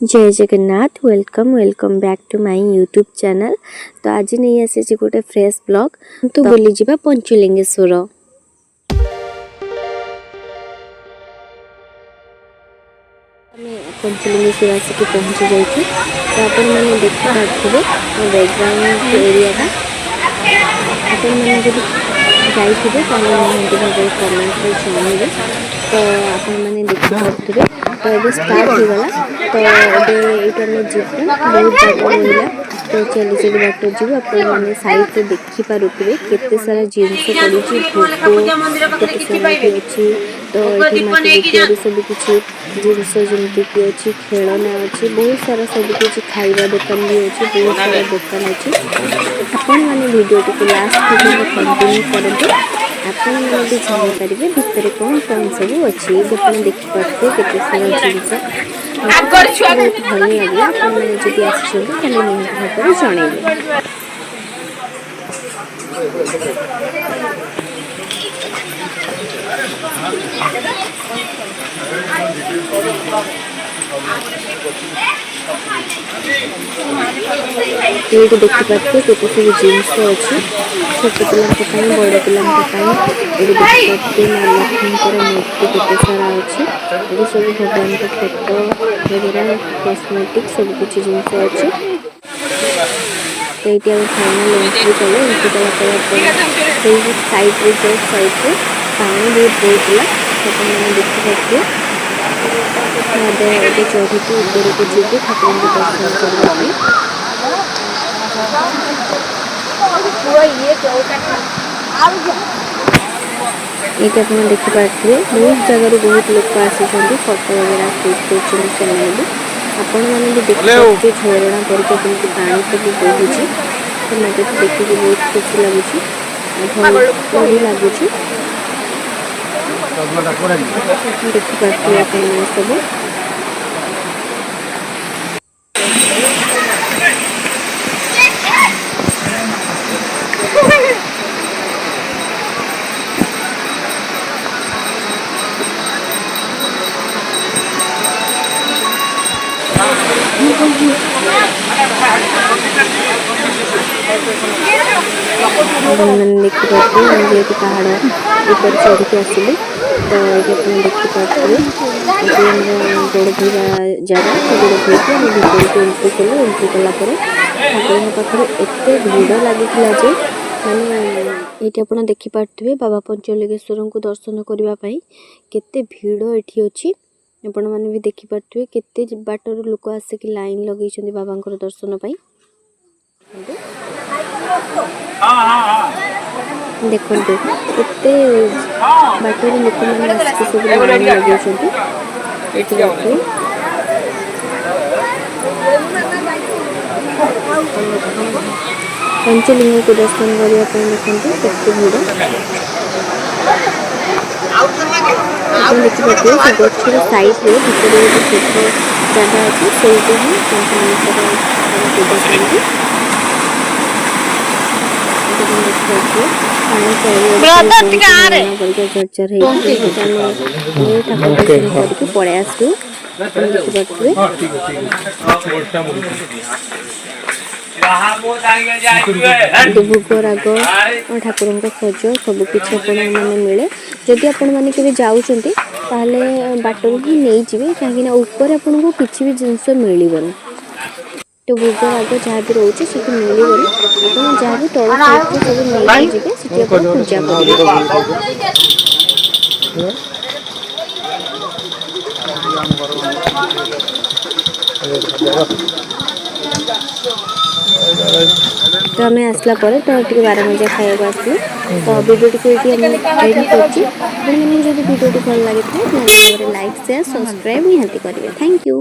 जय Jagannath welcome back to my YouTube channel. तो आज नहीं आसी गोटे फ्रेश ब्लॉग तो बुली जिबा पंचलिंगेश्वर। पंचलिंगेश्वर आसिक पहुँची जाइए तो आप देखी पारे बैकग्राउंड एरिया का आपण मैंने जब जाइए निहती भाव कमेंट जन तो आपण मैंने देखी पारे तो ये स्टार्ट हो गला तो ये जीवन बहुत जगह रहा तो चली चली बाट जीव आपने साइड से देखी पारे केते सारा जिनस पड़ी भोग अच्छी तो ये सब किसी जिनस जमीक अच्छी खेलना अच्छी बहुत सारा सब किसी खाଇବା दुकान भी अच्छी बहुत सारा दुकान अच्छी आपण मैंने वीडियो को लास्ट कंटिन्यू करते आपण मैंने भी जानीपारे भितर कौन कौन सब अच्छी देखिए देखिपारे केते सारा जिनस बहुत भल लगे आपने जब आसमें निहत भाव जनइबे। ये देखिपारे केते सब जिनस अच्छी छोट पिला बड़ पिला ये देखिए माँ लक्ष्मी मूर्ति केते सारा अच्छी ये सब भगवान का फोटो वगैरह कॉस्मेटिक सब कुछ जिनस अच्छी। तो ये फाइनल एंट्री कले एंट्री कला साइड रे जस्ट साइड रे पानी बहुत होता तो मैंने देखिए ये चढ़ी ऊपर को जीवे ठाकुर को दर्शन करने ये अपना देखिपारे बहुत जगह बहुत लोग आसी फोटो वगैरह शूट कर आपण मैंने भी देखिए झरना करके पानी सब बोलूँ तो मत देखिए बहुत खुशी लगुच भल लगुच देखिपारे आप सब मैंने देखिए पहाड़ ऊपर चढ़ के आसली तो ये देखिपारे गोड़ धोवा जगह तो गोड़ धोके भर को एंट्री कलु एंट्री कलापर ठाकुर पाखे एत भिड़ लगी माने ये आप देखिपारे बाबा पंचलिंगेश्वर को दर्शन करने केते भिड़ ये अच्छी आपण मैंने भी देखिपारे केते बाटर लोक आसिक लाइन लगे बाबा दर्शन पाई देखते केते बाटर लोक मैंने आसिक सब लाइन लगे पंचलिंग को दर्शन करने देखते केते भिड़ देखिए गचर साइड रे भितर गोटे छोट जगह अच्छी से पूजा करके झरझर ठाकुर पड़े आसू भोग राग और ठाकुर सज सबकि मैंने मिले जदि आपण मैंने जाऊँच बाटर ही नहीं जी कहीं ऊपर आपन को किसी भी जिनस मिलबन तो भोग राग जहाँ भी रोचे से मिलबन आप जहाँ भी तल साइड सब नहीं जी से पूजा तो आम आसला तो बारह मजा खाया आसलु तो वीडियो टी एंड कर वीडियो भल लगी तो लाइक शेयर सब्सक्राइब निहाती करेंगे। Thank you.